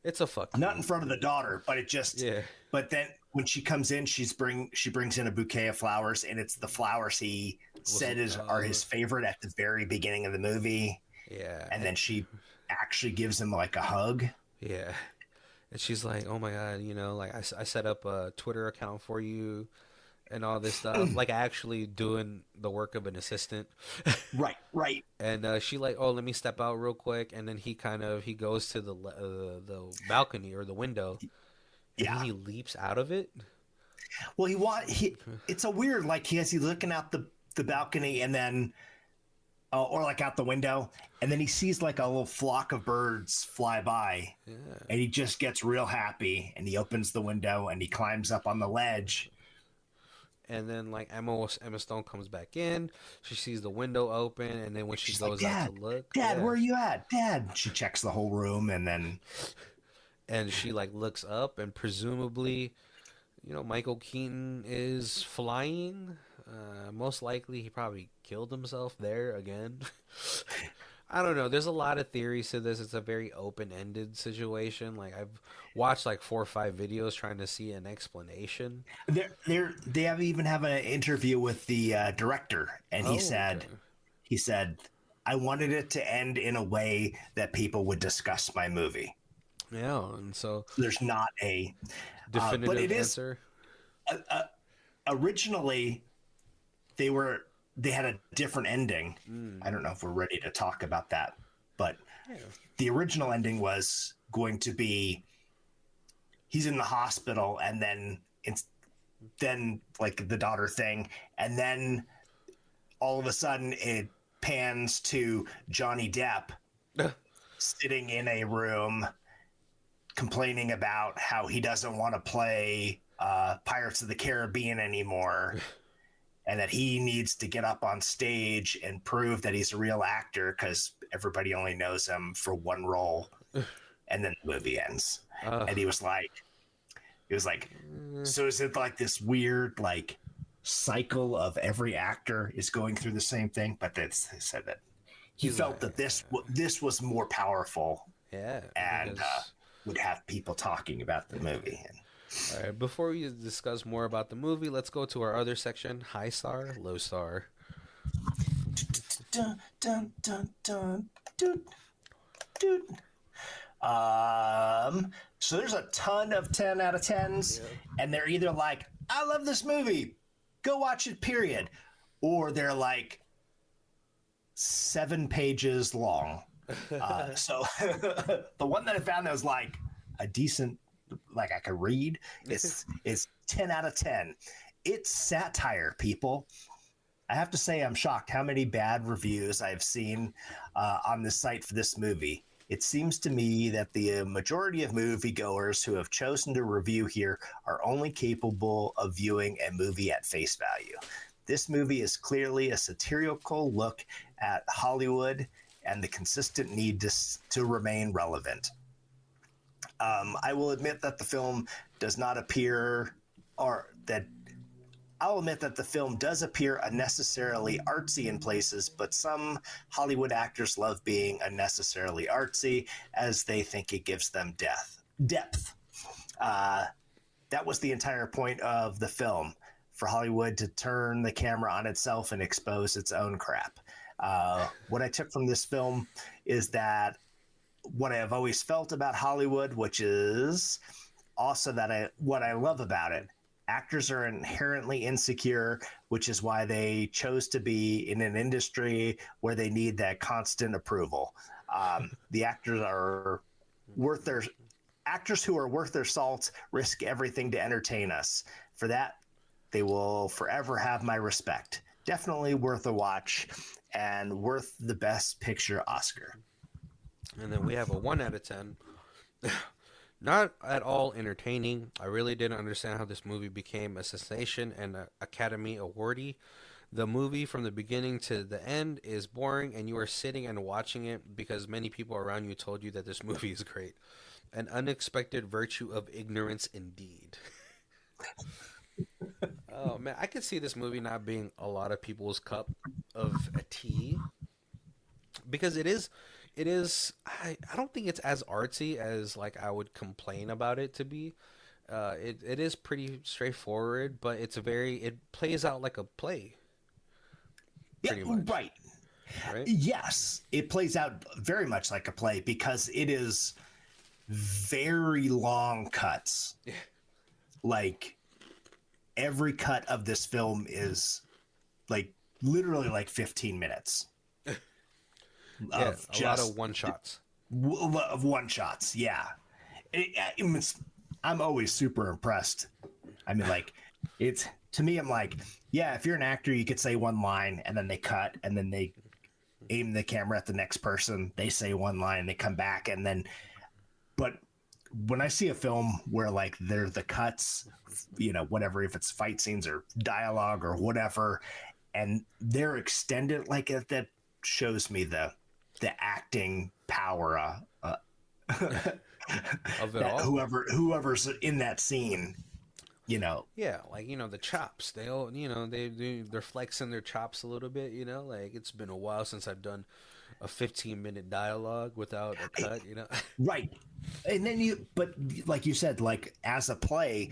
It's a fuck. Not in front of the daughter, but it just. Yeah. But then when she comes in, she brings in a bouquet of flowers, and it's the flowers he said are his favorite at the very beginning of the movie. Yeah. And then she actually gives him like a hug. Yeah. And she's like, "Oh my God, like I set up a Twitter account for you and all this stuff, like actually doing the work of an assistant." Right. And she like, "Oh, let me step out real quick," and then he goes to the balcony or the window, and then Yeah. he leaps out of it. Well, it's a weird, like he's looking out the balcony and then, or like out the window, and then he sees like a little flock of birds fly by, and he just gets real happy, and he opens the window and he climbs up on the ledge. And then like Emma Stone comes back in. She sees the window open, and then when she's goes like, out to look, Dad, where are you at, Dad? She checks the whole room, and then she like looks up, and presumably, Michael Keaton is flying. Most likely, he probably killed himself there again. I don't know. There's a lot of theories to this. It's a very open-ended situation. Like I've watched like 4 or 5 videos trying to see an explanation. They even have an interview with the director, and he said, "I wanted it to end in a way that people would discuss my movie." Yeah, and so there's not a definitive but it answer. Originally, they had a different ending. I don't know if we're ready to talk about that, but the original ending was going to be he's in the hospital, and then like the daughter thing, and then all of a sudden it pans to Johnny Depp sitting in a room complaining about how he doesn't want to play Pirates of the Caribbean anymore. And that he needs to get up on stage and prove that he's a real actor because everybody only knows him for one role. And then the movie ends. And he was like, so is it like this weird like cycle of every actor is going through the same thing? But they said that he felt that this was more powerful. Yeah. And would have people talking about the movie. All right, before we discuss more about the movie, let's go to our other section, high star, low star. Dun, dun, dun, dun, dun, dun. So there's a ton of 10 out of 10s, and they're either like, I love this movie, go watch it, period. Or they're like 7 pages long. So the one that I found that was like a decent, like I could read, is 10 out of 10. It's satire, people. I have to say I'm shocked how many bad reviews I've seen on the site for this movie. It seems to me that the majority of moviegoers who have chosen to review here are only capable of viewing a movie at face value. This movie is clearly a satirical look at Hollywood and the consistent need to remain relevant. I will admit that the film does not appear, or that I'll admit that the film does appear unnecessarily artsy in places, but some Hollywood actors love being unnecessarily artsy as they think it gives them depth. That was the entire point of the film, for Hollywood to turn the camera on itself and expose its own crap. What I took from this film is that what I have always felt about Hollywood, which is also what I love about it. Actors are inherently insecure, which is why they chose to be in an industry where they need that constant approval. The actors who are worth their salt risk everything to entertain us. For that, they will forever have my respect. Definitely worth a watch and worth the Best Picture Oscar. And then we have a 1 out of 10. Not at all entertaining. I really didn't understand how this movie became a sensation and an Academy awardee. The movie from the beginning to the end is boring, and you are sitting and watching it because many people around you told you that this movie is great. An unexpected virtue of ignorance indeed. Oh man, I could see this movie not being a lot of people's cup of a tea, because it is I don't think it's as artsy as like I would complain about it to be. it is pretty straightforward, but it plays out like a play, Yeah, pretty much, right. right? Yes, it plays out very much like a play because it is very long cuts. Like every cut of this film is like literally like 15 minutes Yeah, of a lot just of one shots. of one shots. Yeah. I'm always super impressed. I mean, like, it's to me, I'm like, yeah, if you're an actor, you could say one line and then they cut and then they aim the camera at the next person. They say one line, they come back, and then, but when I see a film where like they're the cuts, whatever, if it's fight scenes or dialogue or whatever, and they're extended like that shows me the acting power Of it that all. whoever's in that scene, Yeah, like the chops. They all they're flexing their chops a little bit. Like it's been a while since I've done a 15-minute dialogue without a cut. right. And then but like you said, like as a play,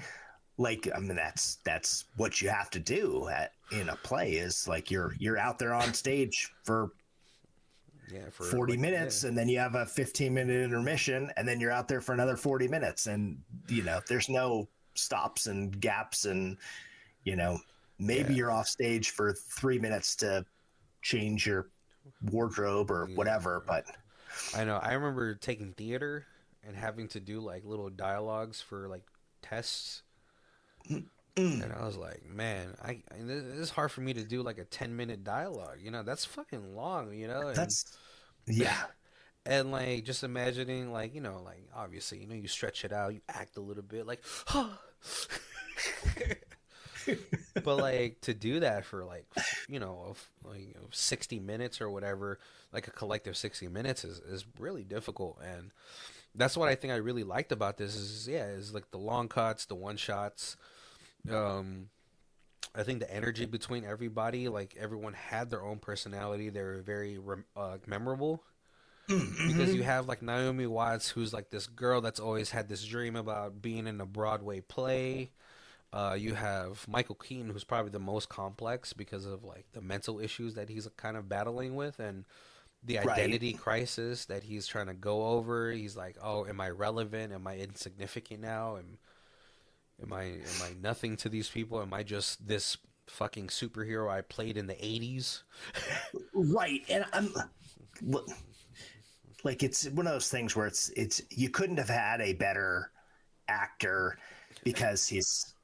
like I mean that's what you have to do in a play is like you're out there on stage for for 40 like, minutes, and then you have a 15-minute intermission, and then you're out there for another 40 minutes, and there's no stops and gaps, and maybe you're off stage for 3 minutes to change your wardrobe or whatever. But I know I remember taking theater and having to do like little dialogues for like tests. And I was like, man, this is hard for me to do like a 10-minute dialogue. That's fucking long. And, that's yeah. And like just imagining like like obviously you stretch it out, you act a little bit like, but like to do that for like 60 minutes or whatever, like a collective 60 minutes is really difficult. And that's what I think I really liked about this is like the long cuts, the one shots. I think the energy between everybody, like everyone had their own personality. They were very memorable. Because you have like Naomi Watts, who's like this girl that's always had this dream about being in a Broadway play. You have Michael Keaton, who's probably the most complex because of like the mental issues that he's kind of battling with, and the identity crisis that he's trying to go over. He's like, oh, am I relevant? Am I insignificant now? Am I nothing to these people? Am I just this fucking superhero I played in the 80s? Right. And I'm like, it's one of those things where it's you couldn't have had a better actor because he was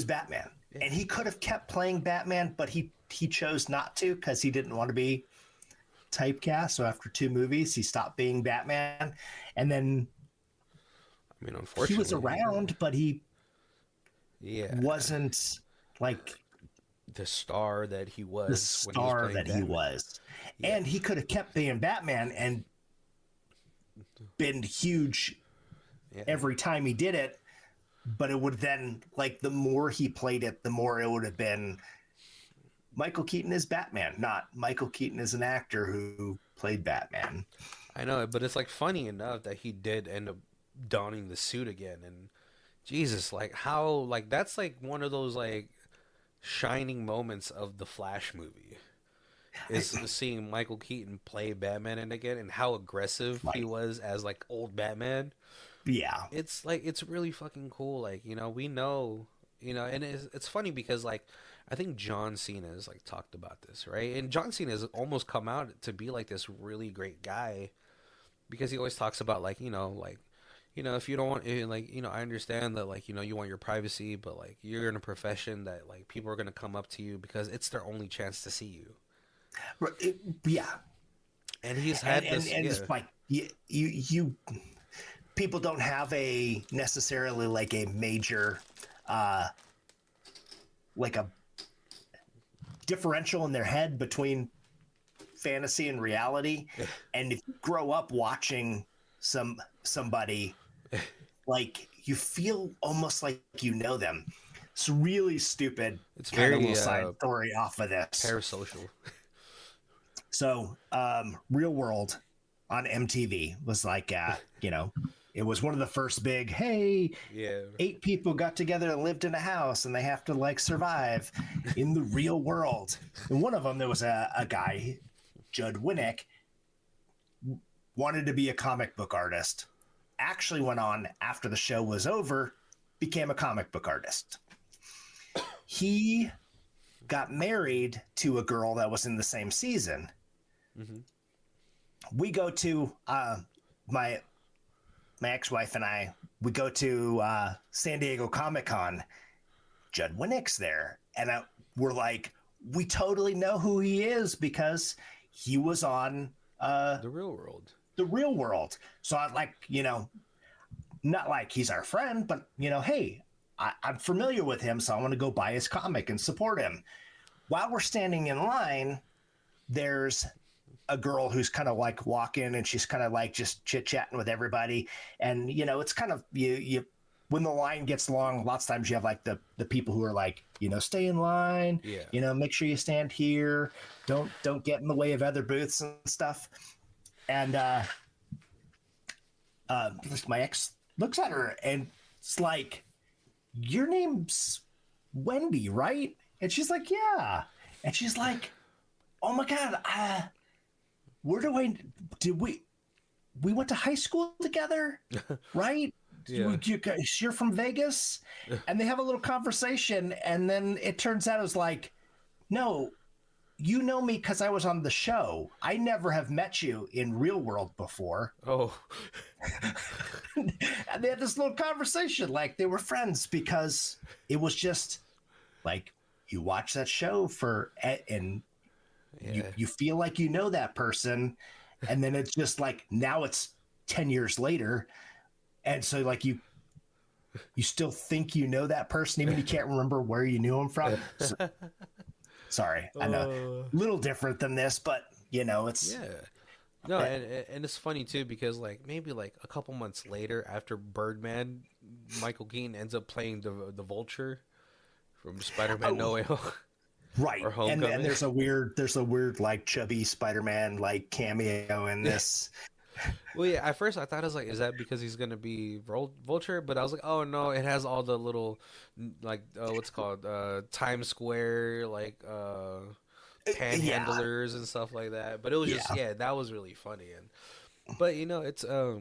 Batman, and he could have kept playing Batman, but he chose not to because he didn't want to be typecast. So after 2 movies, he stopped being Batman, and then I mean, unfortunately, he was around, but he wasn't like the star that he was. He was. Yeah. And he could have kept being Batman and been huge every time he did it, but it would then, like, the more he played it, the more it would have been Michael Keaton is Batman, not Michael Keaton is an actor who played Batman. I know, but it's like funny enough that he did end up donning the suit again, and Jesus, like how, like that's like one of those like shining moments of the Flash movie is seeing Michael Keaton play Batman and again, and how aggressive he was as like old Batman. Yeah, it's like it's really fucking cool. Like we know, and it's funny because like I think John Cena has like talked about this, right? And John Cena has almost come out to be like this really great guy because he always talks about like if you don't want like I understand that like you want your privacy, but like you're in a profession that like people are gonna come up to you because it's their only chance to see you. Yeah, and he's had this. And it's like you people don't have a necessarily like a major like a differential in their head between fantasy and reality, and if you grow up watching somebody, like you feel almost like you know them. It's really stupid. It's very side story off of this. Parasocial. So, Real World on MTV was like, it was one of the first big, hey, Yeah. 8 people got together and lived in a house and they have to like survive in the real world. And one of them, there was a guy, Judd Winnick, wanted to be a comic book artist, actually went on after the show was over, became a comic book artist. He got married to a girl that was in the same season. Mm-hmm. We go to my ex-wife and I, we go to San Diego Comic-Con. Judd Winnick's there. And we're like, we totally know who he is because he was on The Real World. The Real World. So I like, not like he's our friend, but, hey, I'm familiar with him, so I want to go buy his comic and support him. While we're standing in line, there's a girl who's kind of like walking and she's kind of like just chit-chatting with everybody. And, it's kind of, you when the line gets long, lots of times you have like the people who are like, stay in line, make sure you stand here. Don't get in the way of other booths and stuff. And my ex looks at her and it's like, your name's Wendy, right? And she's like, yeah. And she's like, oh my God, we went to high school together, right? Yeah. You're from Vegas? And they have a little conversation. And then it turns out it was like, no, you know me because I was on the show. I never have met you in real world before. Oh. And they had this little conversation like they were friends because it was just like you watch that show and you feel like you know that person, and then it's just like now it's 10 years later, and so like you still think you know that person even you can't remember where you knew him from. So, sorry, I know a little different than this, but it's no, and it's funny too because like maybe like a couple months later after Birdman, Michael Keaton ends up playing the Vulture from Spider-Man No Way Home. Right. Or Homecoming. And there's a weird like chubby Spider-Man like cameo in this. Well, yeah, at first I thought it was like, is that because he's going to be Vulture? But I was like, oh no, it has all the little, like, what's it called? Times Square, like, panhandlers and stuff like that. But it was just, that was really funny. But, it's, I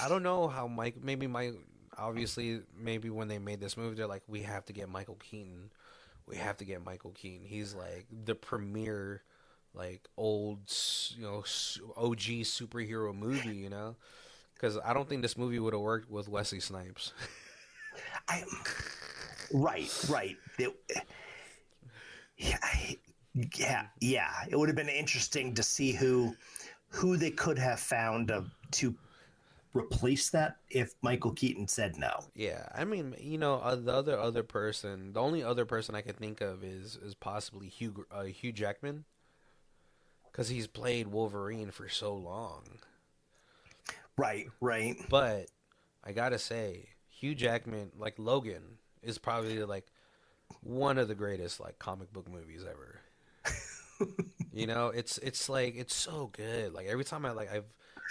don't know how obviously, maybe when they made this movie, they're like, we have to get Michael Keaton. We have to get Michael Keaton. He's like the premier, like old, OG superhero movie, because I don't think this movie would have worked with Wesley Snipes. Right. It would have been interesting to see who they could have found to replace that if Michael Keaton said no. Yeah, I mean, the only other person I could think of is possibly Hugh Jackman, because he's played Wolverine for so long. Right. But I gotta say, Hugh Jackman, like Logan, is probably like one of the greatest like comic book movies ever. It's like it's so good. Like every time I've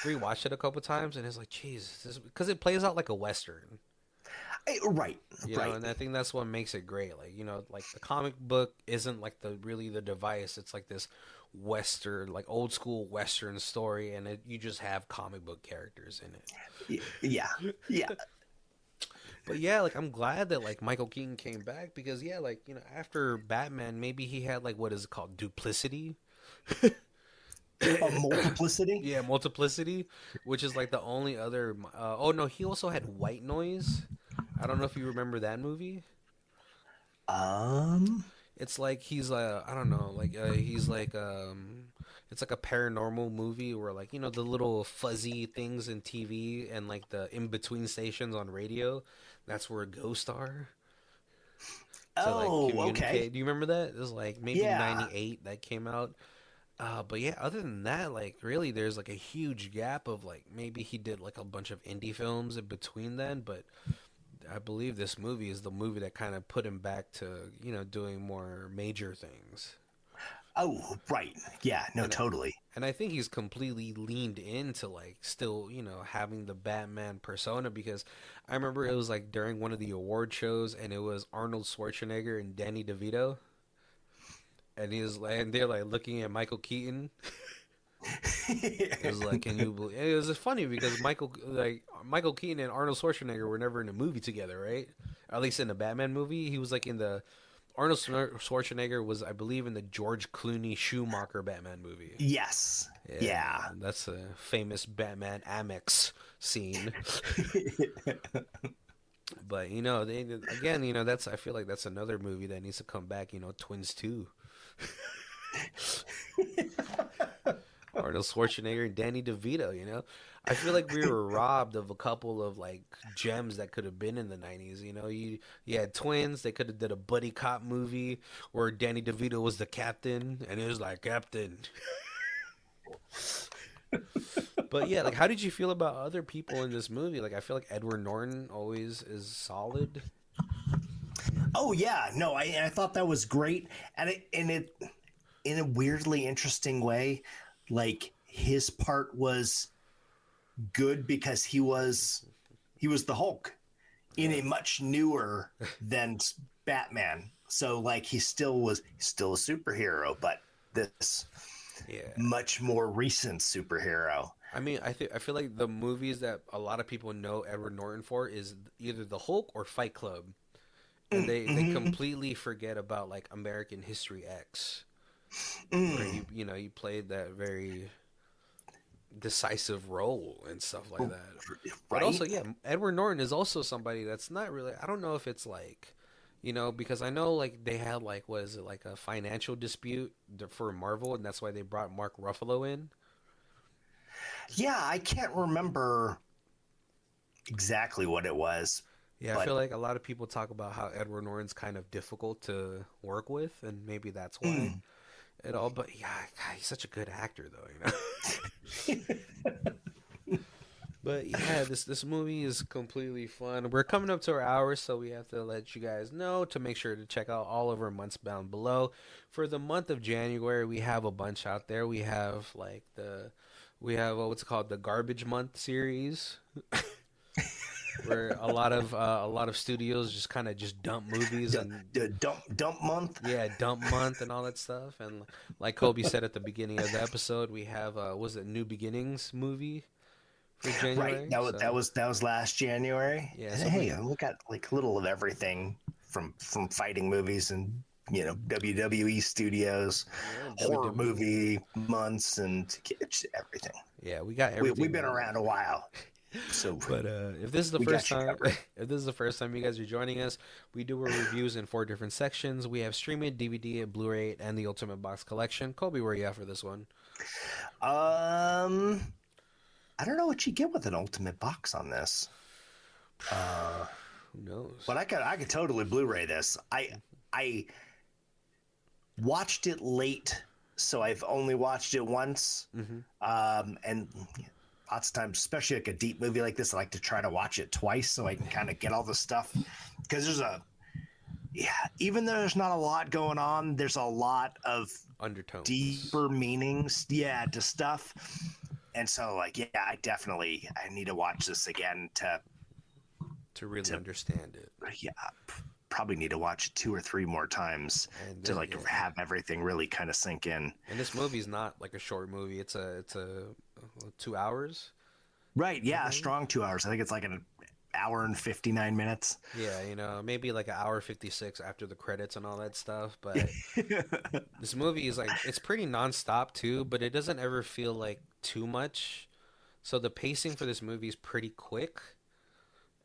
rewatched it a couple times, and it's like, jeez, because it plays out like a Western. Right. And I think that's what makes it great. Like, like the comic book isn't like the device. It's like this Western, like old school Western story, and you just have comic book characters in it. Yeah. But yeah, like I'm glad that like Michael Keaton came back because after Batman, maybe he had like, what is it called, duplicity. Multiplicity? Yeah, multiplicity, which is like the only other. Oh no, he also had White Noise. I don't know if you remember that movie. It's like he's I don't know, like he's like it's like a paranormal movie where like the little fuzzy things in TV and like the in between stations on radio. That's where ghosts are. To, like, communicate. Okay. Do you remember that? It was like maybe 98 that came out. But yeah, other than that, like really, there's like a huge gap of like maybe he did like a bunch of indie films in between then, but I believe this movie is the movie that kind of put him back to doing more major things. Oh, right. Yeah, no, And totally. and I think he's completely leaned into like still, having the Batman persona because I remember it was like during one of the award shows and it was Arnold Schwarzenegger and Danny DeVito and and they're like looking at Michael Keaton. It was like, can you believe? It was funny because Michael Keaton and Arnold Schwarzenegger were never in a movie together, right? Or at least in the Batman movie, he was like in the Schwarzenegger was, I believe, in the George Clooney Schumacher Batman movie. Yes. Yeah, Yeah. that's a famous Batman Amex scene. But again, that's I feel like that's another movie that needs to come back. Twins 2. Arnold Schwarzenegger and Danny DeVito. I feel like we were robbed of a couple of like gems that could have been in the '90s. You had twins. They could have did a buddy cop movie where Danny DeVito was the captain, and it was like Captain. But yeah, like, how did you feel about other people in this movie? Like, I feel like Edward Norton always is solid. Oh yeah, no, I thought that was great, and it in a weirdly interesting way, like his part was good because he was the Hulk in a much newer than Batman. So like he's still a superhero, but this Yeah. much more recent superhero. I mean, I feel like the movies that a lot of people know Edward Norton for is either The Hulk or Fight Club. And they completely forget about like American History X, where he played that very decisive role and stuff like that. But Right? also, yeah, Edward Norton is also somebody that's not really. I don't know if it's like, because I know like they had like what is it like a financial dispute for Marvel, and that's why they brought Mark Ruffalo in. Yeah, I can't remember exactly what it was, Yeah, I but feel like a lot of people talk about how Edward Norton's kind of difficult to work with, and maybe that's why it all. But yeah, God, he's such a good actor, though. But yeah, this movie is completely fun. We're coming up to our hour, so we have to let you guys know to make sure to check out all of our months down below. For the month of January, we have a bunch out there. We have what's it called, the Garbage Month series. Where a lot of studios just kind of just dump movies and dump month. yeah, dump month and all that stuff. And like Kobe said at the beginning of the episode, we have was it New Beginnings movie for January? Right. That was last January. Yeah. So hey, we got like little of everything from fighting movies and WWE studios, horror WWE. movie months, and everything. Yeah, we got everything. We've been around a while. So, but if this is the first time, if this is the first time you guys are joining us, we do our reviews in 4 different sections. We have streaming, DVD, and Blu-ray, and the Ultimate Box Collection. Kobe, where are you at for this one? I don't know what you get with an Ultimate Box on this. Who knows? But I could totally Blu-ray this. I watched it late, so I've only watched it once. And lots of times, especially like a deep movie like this, I like to try to watch it twice so I can kind of get all the stuff. Because even though there's not a lot going on, there's a lot of Undertones, deeper meanings, to stuff. And so, like, I need to watch this again to really understand it. Yeah, probably need to watch it 2 or 3 more times to have everything really kind of sink in. And this movie is not like a short movie. It's a 2 hours. Right. Yeah. A strong 2 hours. I think it's like an hour and 59 minutes. Yeah. Maybe like an hour 56 after the credits and all that stuff. But this movie is like, it's pretty nonstop too, but it doesn't ever feel like too much. So the pacing for this movie is pretty quick.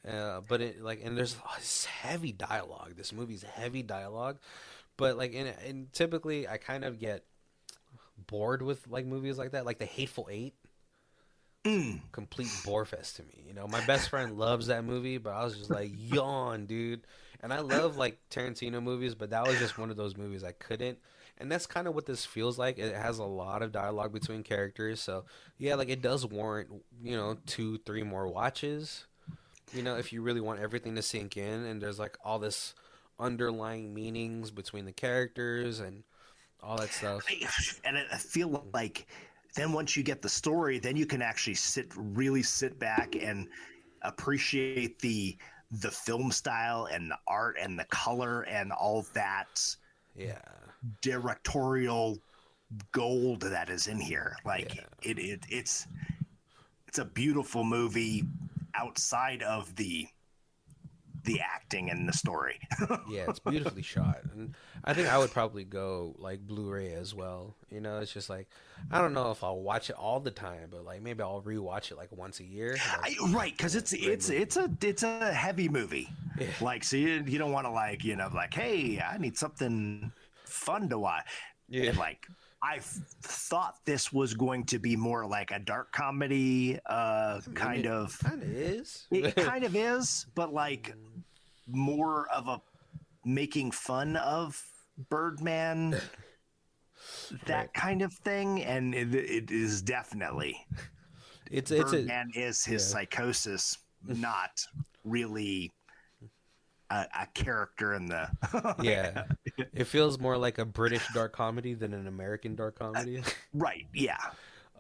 But and there's this heavy dialogue. This movie's heavy dialogue, but like, and typically I kind of get bored with like movies like that, like The Hateful Eight. Complete bore fest to me. My best friend loves that movie, but I was just like, yawn, dude. And I love like Tarantino movies, but that was just one of those movies I couldn't. And that's kind of what this feels like. It has a lot of dialogue between characters, so yeah, like it does warrant 2, 3 more watches. If you really want everything to sink in, and there's like all this underlying meanings between the characters, and all that stuff. And I feel like then once you get the story, then you can actually really sit back and appreciate the film style and the art and the color and all that Yeah, directorial gold that is in here. Like yeah, it's a beautiful movie outside of the acting and the story. yeah. It's beautifully shot, and I think I would probably go like Blu-ray as well. You know, it's just like I don't know if I'll watch it all the time, but like maybe I'll rewatch it like once a year. Like, Right, because it's a heavy movie. yeah, Like, so you don't want to like like, hey, I need something fun to watch. yeah, And like thought this was going to be more like a dark comedy, kind of. kind of is. It kind of is, but like more of a making fun of Birdman, that Right. kind of thing, and it is definitely It's Birdman is his yeah. psychosis, not really a character in the Yeah. It feels more like a British dark comedy than an American dark comedy. right. Yeah.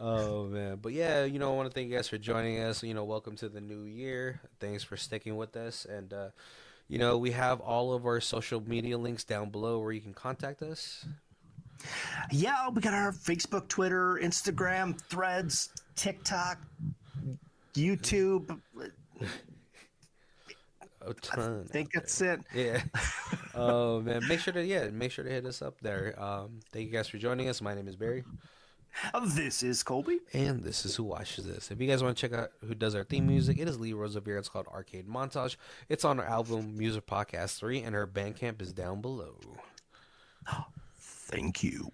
Oh man. But yeah, I want to thank you guys for joining us. Welcome to the new year. Thanks for sticking with us. And we have all of our social media links down below where you can contact us. Yeah, we got our Facebook, Twitter, Instagram, Threads, TikTok, YouTube. A ton. I think that's it. Yeah. Oh man. Make sure to hit us up there. Thank you guys for joining us. My name is Barry. This is Colby. And this is Who Watches This. If you guys want to check out who does our theme music, it is Lee Rosevere. It's called Arcade Montage. It's on our album Music Podcast 3, and her Bandcamp is down below. Thank you.